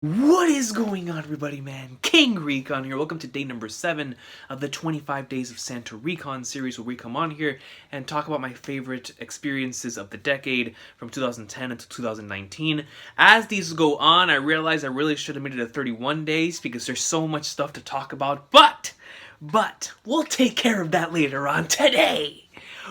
What is going on, everybody, man? King Recon here. Welcome to day number 7 of the 25 Days of Santa Recon series, where we come on here and talk about my favorite experiences of the decade from 2010 until 2019. As these go on, I realize I really should have made it a 31 days because there's so much stuff to talk about, but we'll take care of that later on. Today,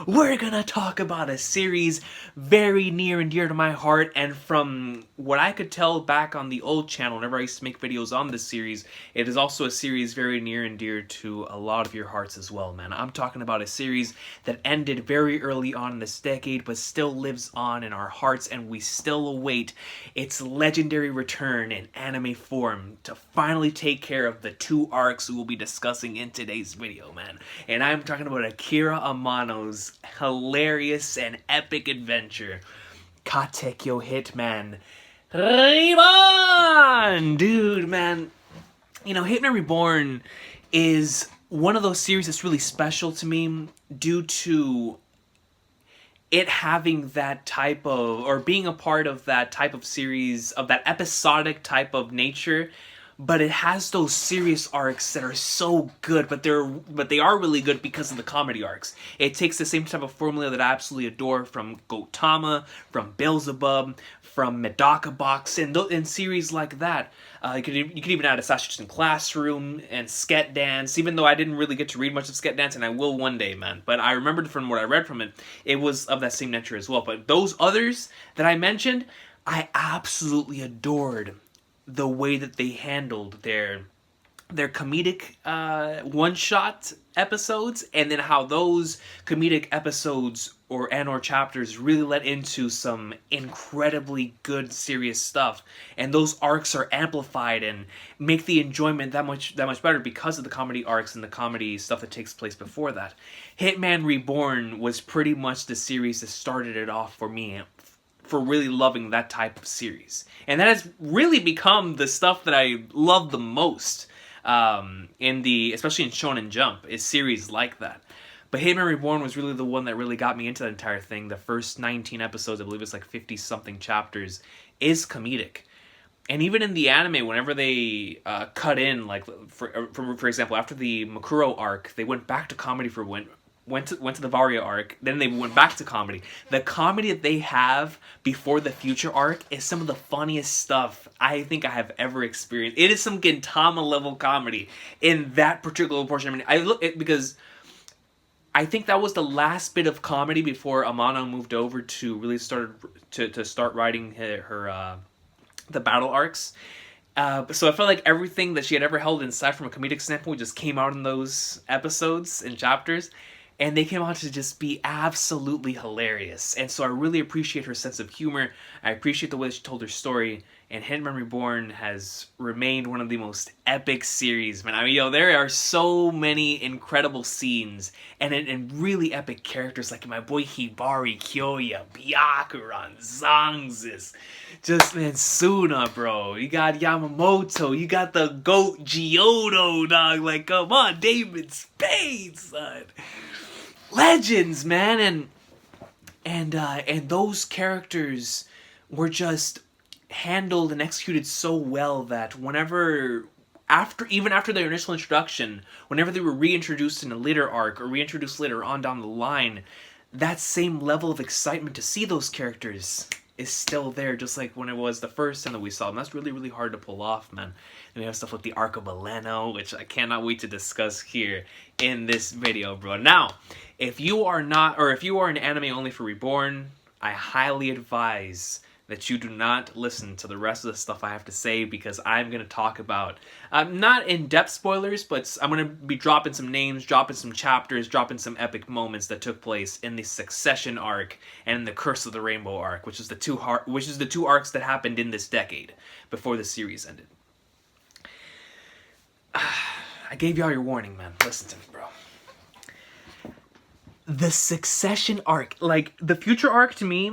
we're gonna talk about a series very near and dear to my heart, and from what I could tell back on the old channel, whenever I used to make videos on this series, it is also a series very near and dear to a lot of your hearts as well, man. I'm talking about a series that ended very early on in this decade, but still lives on in our hearts, and we still await its legendary return in anime form to finally take care of the two arcs we will be discussing in today's video, man. And I'm talking about Akira Amano's hilarious and epic adventure, Katekyo Hitman Reborn! Dude, man, you know, Hitman Reborn is one of those series that's really special to me due to it having that type of, or being a part of that type of series, of that episodic type of nature, but it has those serious arcs that are so good, but they are really good because of the comedy arcs. It takes the same type of formula that I absolutely adore from Gotama, from Beelzebub, from Medaka Box, and series like that. You could even add Assassination Classroom and Sket Dance, even though I didn't really get to read much of Sket Dance, and I will one day, man. But I remembered from what I read from it, it was of that same nature as well. But those others that I mentioned, I absolutely adored the way that they handled their comedic one-shot episodes, and then how those comedic episodes or chapters really led into some incredibly good serious stuff, and those arcs are amplified and make the enjoyment that much better because of the comedy arcs and the comedy stuff that takes place before that. Hitman Reborn was pretty much the series that started it off for me, for really loving that type of series. And that has really become the stuff that I love the most, especially in Shonen Jump, is series like that. But Hitman Reborn was really the one that really got me into the entire thing. The first 19 episodes, I believe it's like 50-something chapters, is comedic. And even in the anime, whenever they cut in, like, for example, after the Makuro arc, they went back to comedy for went to the Varia arc, then they went back to comedy. The comedy that they have before the Future arc is some of the funniest stuff I think I have ever experienced. It is some Gintama level comedy in that particular portion. I mean, I look at, because I think that was the last bit of comedy before Amano moved over to really start writing her the battle arcs. So I felt like everything that she had ever held inside from a comedic standpoint just came out in those episodes and chapters. And they came out to just be absolutely hilarious. And so I really appreciate her sense of humor. I appreciate the way she told her story. And Hitman Reborn has remained one of the most epic series, man. I mean, there are so many incredible scenes and really epic characters like my boy Hibari, Kyoya, Byakuran, Zangzis. Just, man, Suna, bro. You got Yamamoto. You got the GOAT Giotto, dog. Like, come on, David Spade, son. Legends, man, and those characters were just handled and executed so well that even after their initial introduction, whenever they were reintroduced in a later arc or reintroduced later on down the line, that same level of excitement to see those characters is still there, just like when it was the first time that we saw them. That's really, really hard to pull off, man. And we have stuff like the Arc of Baleno, which I cannot wait to discuss here in this video, bro. Now, if you are an anime only for Reborn, I highly advise that you do not listen to the rest of the stuff I have to say, because I'm going to talk about, not in-depth spoilers, but I'm going to be dropping some names, dropping some chapters, dropping some epic moments that took place in the Succession arc and in the Curse of the Rainbow arc, which is the two arcs that happened in this decade before the series ended. I gave y'all your warning, man. Listen to me, bro. The Succession arc, like the Future arc, to me,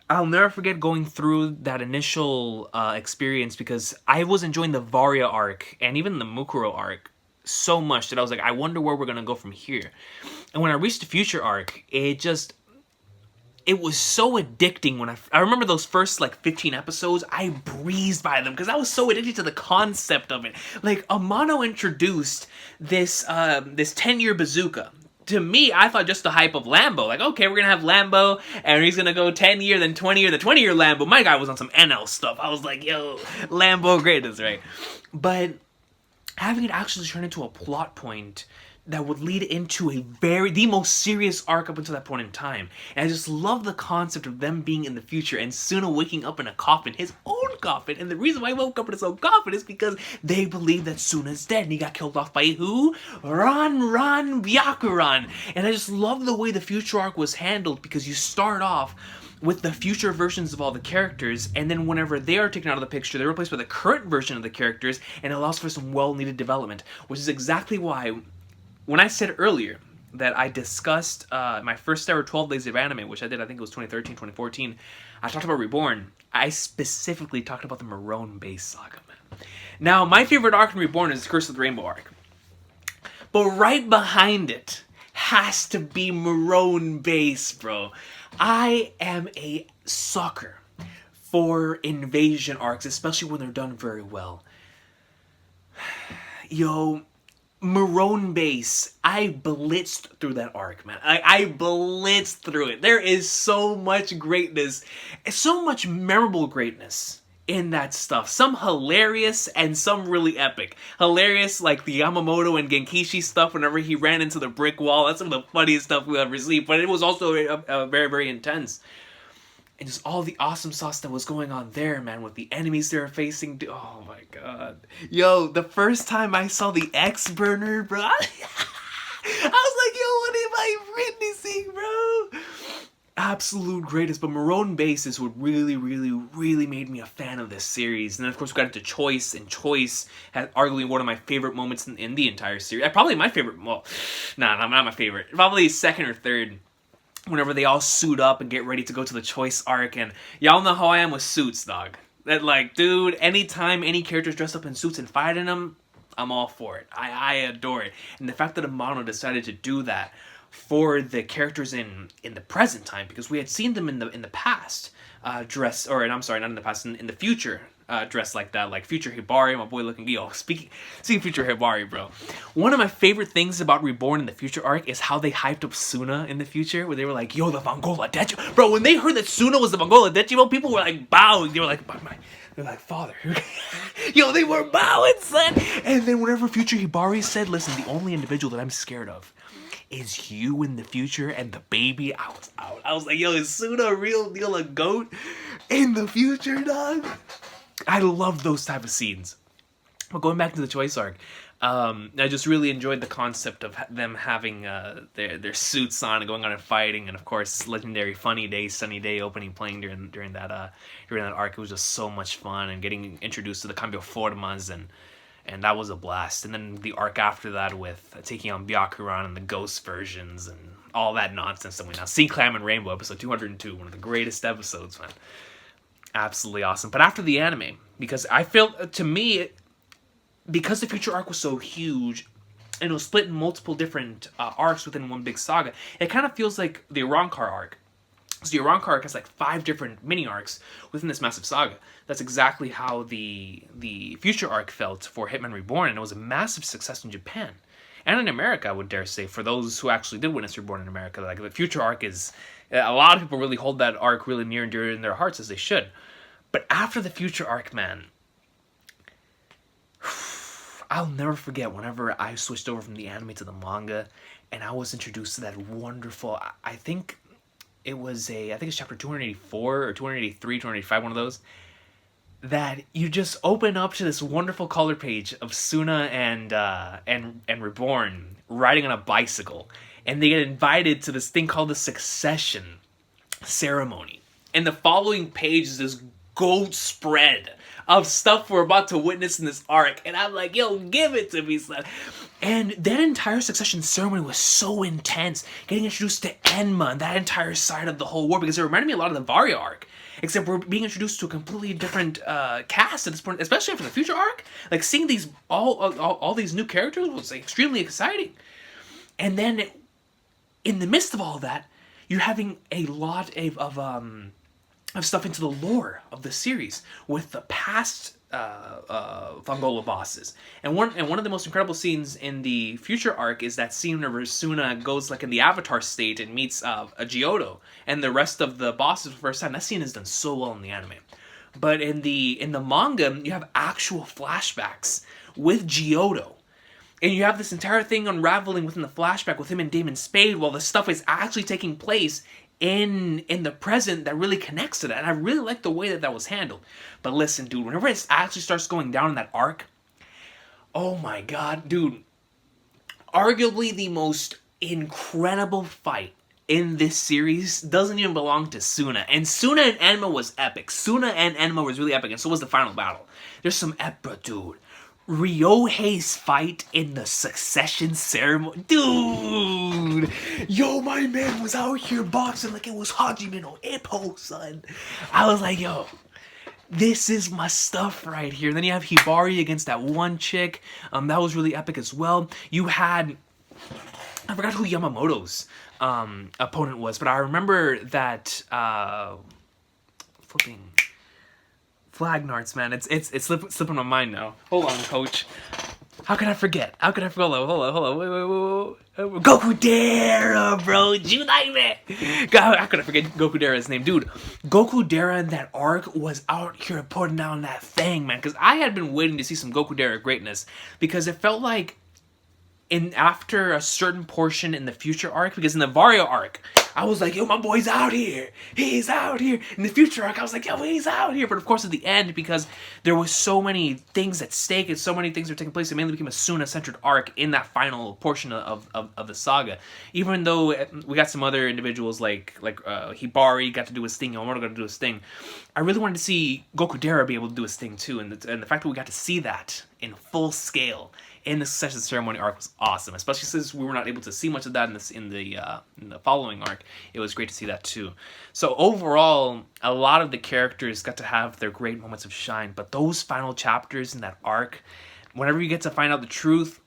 I'll never forget going through that initial experience, because I was enjoying the Varia arc and even the Mukuro arc so much that I was like, I wonder where we're going to go from here. And when I reached the Future arc, it just it was so addicting when I remember those first like 15 episodes. I breezed by them because I was so addicted to the concept of it. Like, Amano introduced this 10-year bazooka. To me, I thought just the hype of Lambo. Like, okay, we're gonna have Lambo, and he's gonna go 10-year, then 20-year. The 20-year Lambo, my guy was on some NL stuff. I was like, yo, Lambo greatness, right? But having it actually turn into a plot point that would lead into the most serious arc up until that point in time. And I just love the concept of them being in the future and Suna waking up in a coffin, his own coffin. And the reason why he woke up in his own coffin is because they believe that Suna's dead and he got killed off by who? Ran Byakuran. And I just love the way the future arc was handled, because you start off with the future versions of all the characters, and then whenever they are taken out of the picture, they're replaced by the current version of the characters, and it allows for some well-needed development, which is exactly why when I said earlier that I discussed my first ever 12 Days of Anime, which I did, I think it was 2013, 2014, I talked about Reborn. I specifically talked about the Maroon Base saga, man. Now, my favorite arc in Reborn is Curse of the Rainbow arc. But right behind it has to be Maroon Base, bro. I am a sucker for invasion arcs, especially when they're done very well. Yo, Maroon Base, I blitzed through that arc, man. I blitzed through it. There is so much greatness, so much memorable greatness in that stuff. Some hilarious and some really epic. Hilarious, like the Yamamoto and Genkishi stuff whenever he ran into the brick wall. That's some of the funniest stuff we'll ever see. But it was also very, very intense. And just all the awesome sauce that was going on there, man, with the enemies they were facing. Oh my god. Yo, the first time I saw the X-Burner, bro, I was like, yo, what am I witnessing, bro? Absolute greatest. But Maroon Base is what really, really, really made me a fan of this series. And then, of course, we got into Choice, and Choice had arguably one of my favorite moments in the entire series. Probably my favorite, well, not my favorite. Probably second or third. Whenever they all suit up and get ready to go to the Choice arc, and y'all know how I am with suits, dog. That, like, dude, anytime any character's dressed up in suits and fighting them, I'm all for it. I adore it. And the fact that Amano decided to do that for the characters in the present time, because we had seen them in the past dress, or I'm sorry, not in the past, in the future dressed like that, like Future Hibari, my boy looking, yo, speaking Future Hibari, bro. One of my favorite things about Reborn in the future arc is how they hyped up Suna in the future, where they were like, yo, the Mongola Dechi. Bro, when they heard that Suna was the Mongola Dechi, bro, people were like bowing. They were like, they're like, father. Yo, they were bowing, son. And then whenever Future Hibari said, listen, the only individual that I'm scared of is you in the future and the baby, I was out. I was like, yo, is Suna a real deal, a goat in the future, dog? I love those type of scenes. But going back to the Choice arc, I just really enjoyed the concept of them having their suits on and going on and fighting, and of course, legendary Funny Day, Sunny Day opening playing during that arc. It was just so much fun, and getting introduced to the Cambio Formas, and that was a blast. And then the arc after that with taking on Byakuran and the ghost versions and all that nonsense that we now see. Clam and Rainbow episode 202, one of the greatest episodes, man. Absolutely awesome. But after the anime, because I feel, to me, because the future arc was so huge and it was split in multiple different arcs within one big saga, it kind of feels like the Arrancar arc. So the Arrancar arc has like 5 different mini arcs within this massive saga. That's exactly how the future arc felt for Hitman Reborn, and it was a massive success in Japan. And in America, I would dare say, for those who actually did witness Reborn in America, like the future arc is, a lot of people really hold that arc really near and dear in their hearts, as they should. But after the future arc, man, I'll never forget whenever I switched over from the anime to the manga, and I was introduced to that wonderful, I think it's chapter 284 or 283, 285, one of those, that you just open up to this wonderful color page of Suna and Reborn riding on a bicycle, and they get invited to this thing called the Succession ceremony. And the following page is this goat spread of stuff we're about to witness in this arc, and I'm like, yo, give it to me, son. And that entire Succession ceremony was so intense, getting introduced to Enma and that entire side of the whole war, because it reminded me a lot of the Varia arc, except we're being introduced to a completely different cast at this point, especially after the future arc. Like, seeing these all these new characters was extremely exciting. And then in the midst of all that, you're having a lot of stuff into the lore of the series with the past Fungola bosses. And one of the most incredible scenes in the future arc is that scene where Suna goes like in the Avatar state and meets a Giotto and the rest of the bosses for the first time. That scene is done so well in the anime. But in the manga, you have actual flashbacks with Giotto. And you have this entire thing unraveling within the flashback with him and Damon Spade while the stuff is actually taking place in the present that really connects to that. And I really like the way that was handled. But listen, dude, whenever it actually starts going down in that arc, oh my god, dude. Arguably the most incredible fight in this series doesn't even belong to Suna. And Suna and Enma was epic. Suna and Enma was really epic, and so was the final battle. There's some epic, dude. Ryohei's fight in the succession ceremony. Dude! Yo, my man was out here boxing like it was Hajime no Ippo, son. I was like, yo, this is my stuff right here. Then you have Hibari against that one chick. That was really epic as well. You had... I forgot who Yamamoto's opponent was, but I remember that... flipping... Flagnards, man. It's slipping my mind now. Hold on, coach. How can I forget? Hold on. Wait. Goku Dara, bro. Judaime. God, how could I forget Goku Dara's name? Dude, Goku Dara in that arc was out here putting down that thing, man. Because I had been waiting to see some Goku Dara greatness. Because it felt like after a certain portion in the future arc, because in the Vario arc, I was like, yo, my boy's out here. He's out here. In the future arc, I was like, yo, he's out here. But of course, at the end, because there was so many things at stake and so many things were taking place, it mainly became a Suna-centered arc in that final portion of the saga. Even though we got some other individuals like Hibari got to do his thing, Yamamoto got to do his thing, I really wanted to see Goku Dara be able to do his thing too. And the fact that we got to see that in full scale in the succession ceremony arc was awesome, especially since we were not able to see much of that in the following arc. It was great to see that too. So overall, a lot of the characters got to have their great moments of shine, but those final chapters in that arc, whenever you get to find out the truth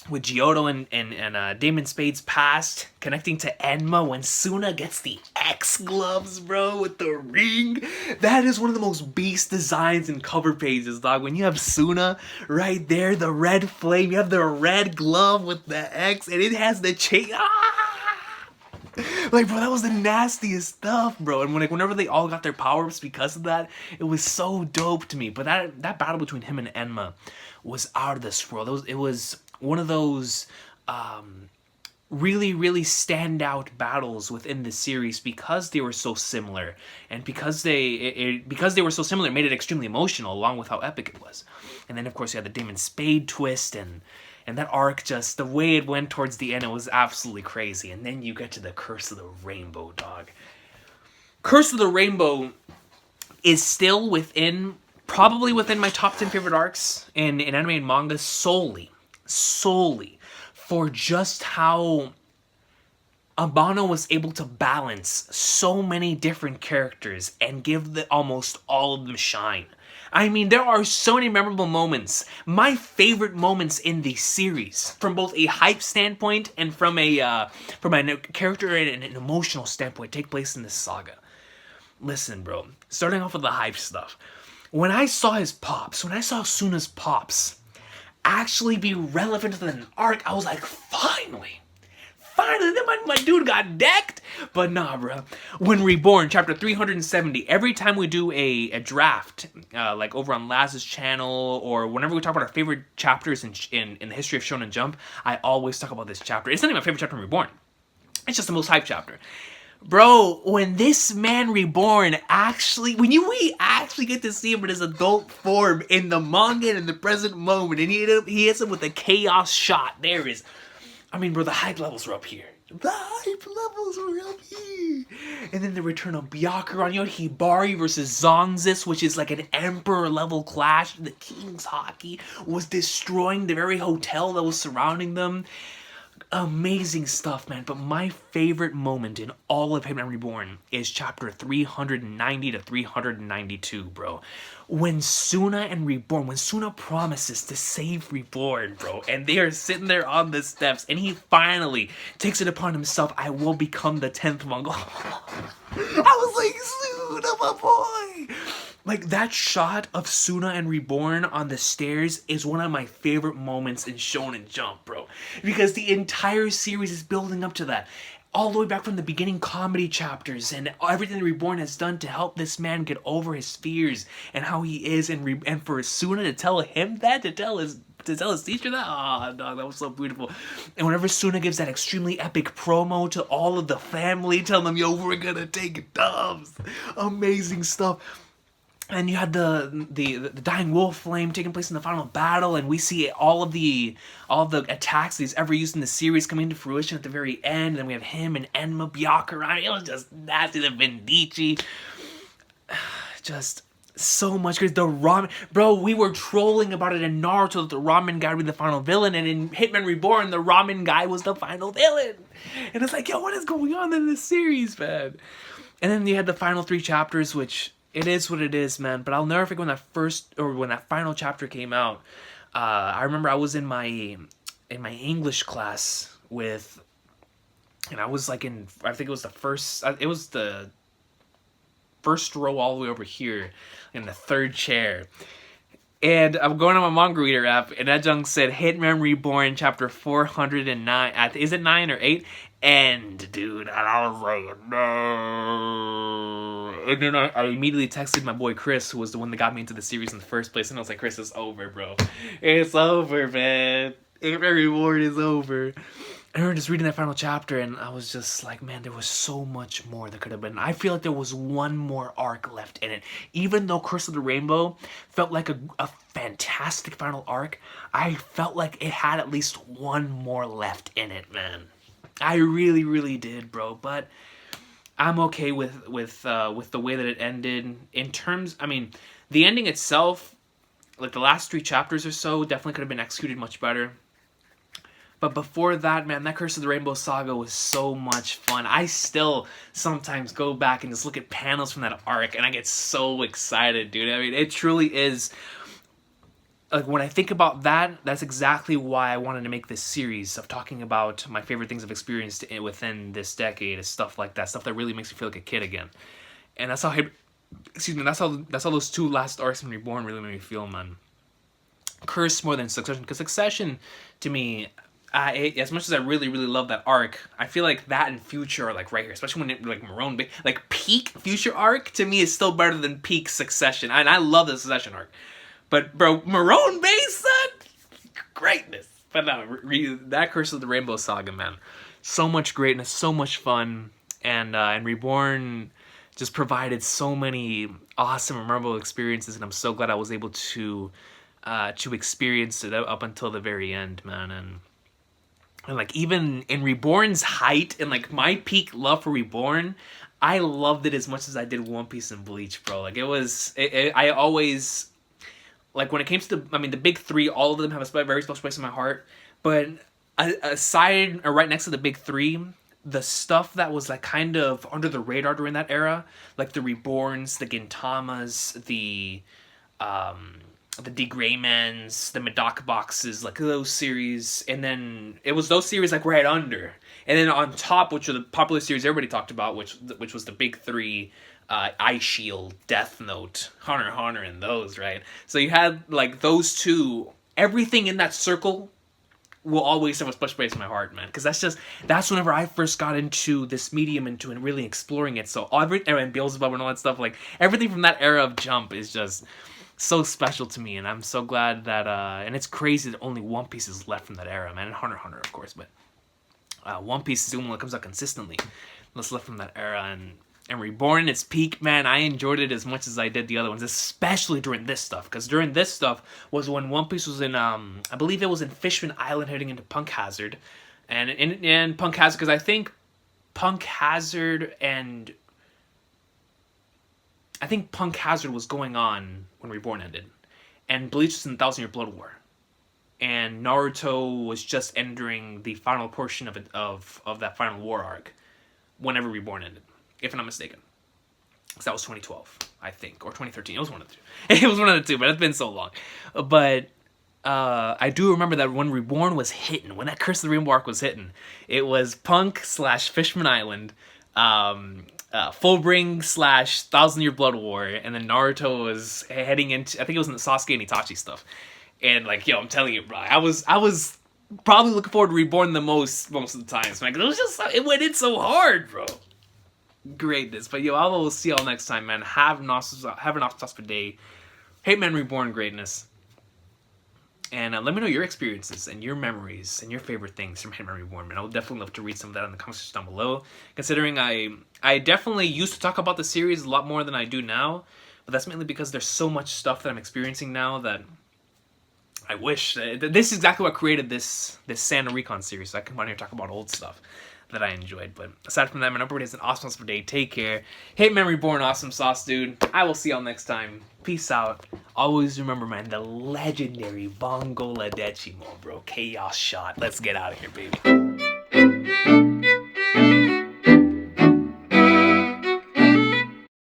with Giotto and Damon Spade's past, connecting to Enma when Suna gets the X gloves, bro, with the ring. That is one of the most beast designs in cover pages, dog. When you have Suna right there, the red flame, you have the red glove with the X, and it has the chain. Like, bro, that was the nastiest stuff, bro. And whenever they all got their power-ups because of that, it was so dope to me. But that battle between him and Enma was out of this world. It was one of those really, really standout battles within the series because they were so similar, and because they were so similar, it made it extremely emotional, along with how epic it was. And then, of course, you had the Damon Spade twist, and that arc, just the way it went towards the end, it was absolutely crazy. And then you get to the Curse of the Rainbow, dog. Curse of the Rainbow is still probably within my top 10 favorite arcs in anime and manga solely for just how Abano was able to balance so many different characters and give almost all of them shine. I mean, there are so many memorable moments. My favorite moments in the series, from both a hype standpoint and from a character and an emotional standpoint, take place in this saga. Listen, bro, starting off with the hype stuff. When I saw Suna's pops actually be relevant to the arc, I was like, finally, then my dude got decked. But nah, bro. When Reborn, chapter 370, every time we do a draft, like over on Laz's channel, or whenever we talk about our favorite chapters in the history of Shonen Jump, I always talk about this chapter. It's not even my favorite chapter in Reborn. It's just the most hype chapter. Bro, when this man Reborn we actually get to see him in his adult form in the manga and in the present moment, and he hits him with a chaos shot. I mean, bro, the hype levels were up here. And then the return of Byakuran, Hibari versus Zongzis, which is like an emperor level clash. The King's Hockey was destroying the very hotel that was surrounding them. Amazing stuff, man. But my favorite moment in all of Hitman Reborn is chapter 390 to 392, bro. When Suna promises to save Reborn, bro, and they are sitting there on the steps, and he finally takes it upon himself, I will become the 10th Mongol. I was like, Suna, my boy! Like, that shot of Suna and Reborn on the stairs is one of my favorite moments in Shonen Jump, bro. Because the entire series is building up to that. All the way back from the beginning comedy chapters and everything that Reborn has done to help this man get over his fears and how he is. And for Suna to tell him that, to tell his teacher that, oh, dog, that was so beautiful. And whenever Suna gives that extremely epic promo to all of the family, telling them, yo, we're gonna take dubs. Amazing stuff. And you had the dying wolf flame taking place in the final battle, and we see all of the attacks that he's ever used in the series coming into fruition at the very end. And then we have him and Enma Byakuran. It was just nasty. The Vendici, just so much good. The ramen, bro. We were trolling about it in Naruto that the ramen guy would be the final villain, and in Hitman Reborn, the ramen guy was the final villain. And it's like, yo, what is going on in this series, man? And then you had the final 3 chapters, which. It is what it is, man. But I'll never forget when that final chapter came out. I remember I was in my English class and I was like I think it was the first row all the way over here in the 3rd chair. And I'm going on my manga reader app, and that junk said Hitman Reborn chapter 409. Is it 9 or 8? And dude, and I was like, no. And then I immediately texted my boy Chris, who was the one that got me into the series in the first place, and I was like, Chris, it's over, bro. It's over, man. Hitman Reborn is over. I remember just reading that final chapter, and I was just like, man, there was so much more that could have been. I feel like there was one more arc left in it. Even though Curse of the Rainbow felt like a fantastic final arc, I felt like it had at least one more left in it, man. I really, really did, bro. But I'm okay with the way that it ended. In terms, I mean, the ending itself, like the last 3 chapters or so, definitely could have been executed much better. But before that, man, that Curse of the Rainbow Saga was so much fun. I still sometimes go back and just look at panels from that arc, and I get so excited, dude. I mean, it truly is. Like, when I think about that, that's exactly why I wanted to make this series of talking about my favorite things I've experienced within this decade, is stuff like that, stuff that really makes me feel like a kid again. And that's how, that's how those 2 last arcs in Reborn really made me feel, man. Curse more than Succession, because Succession, to me, as much as I really, really love that arc, I feel like that and Future are like right here, especially when it, like Marone, like peak Future arc to me is still better than peak Succession, and I love the Succession arc. But bro, Marone base, son, greatness. But no, that Curse of the Rainbow Saga, man, so much greatness, so much fun, and Reborn just provided so many awesome, memorable experiences, and I'm so glad I was able to experience it up until the very end, man. And like, even in Reborn's height and like my peak love for Reborn, I loved it as much as I did One Piece and Bleach, bro. Like, I always, like, when it came to the big 3, all of them have a very special place in my heart. But aside, or right next to the big 3, the stuff that was like kind of under the radar during that era, like the Reborns, the Gintamas, the D-Greymans, the Medaka boxes, like those series, and then it was those series like right under, and then on top, which are the popular series everybody talked about, which was the big 3, Ice Shield, Death Note, Hunter x Hunter, and those, right? So you had like those 2. Everything in that circle will always have a special place in my heart, man, because that's whenever I first got into this medium, and really exploring it. So and Beelzebub and all that stuff, like everything from that era of Jump is just so special to me, and I'm so glad that, and it's crazy that only One Piece is left from that era, man, and Hunter x Hunter, of course, but One Piece is the only one that comes out consistently that's left from that era, and Reborn, its peak, man, I enjoyed it as much as I did the other ones, especially during this stuff, because during this stuff was when One Piece was in, I believe it was in Fishman Island heading into Punk Hazard, and in Punk Hazard, because I think Punk Hazard was going on when Reborn ended, and Bleach was in 1,000 Year Blood War. and Naruto was just entering the final portion of that final war arc whenever Reborn ended, if I'm not mistaken. So that was 2012, I think, or 2013. It was one of the two. It was one of the two, but it's been so long. But I do remember that when Reborn was hitting, when that Curse of the Rainbow arc was hitting, it was Punk / Fishman Island, Fullbring / Thousand Year Blood War, and then Naruto was heading into, I think it was in the Sasuke and Itachi stuff. And like, yo, I'm telling you, bro, I was probably looking forward to Reborn the most of the times, man. 'Cause it was just, it went in so hard, bro. Greatness. But yo, I will see y'all next time, man. Have an awesome day. Hitman Reborn greatness. And let me know your experiences and your memories and your favorite things from Hitman Reborn, man. I would definitely love to read some of that in the comments down below. Considering I definitely used to talk about the series a lot more than I do now, but that's mainly because there's so much stuff that I'm experiencing now that I wish. This is exactly what created this Sand and Recon series, so I can come on here and talk about old stuff that I enjoyed. But aside from that, man, everybody has an awesome day. Take care. Hitman Reborn, awesome sauce, dude. I will see y'all next time. Peace out. Always remember, man, the legendary Bongo La Decimo, bro. Chaos shot. Let's get out of here, baby.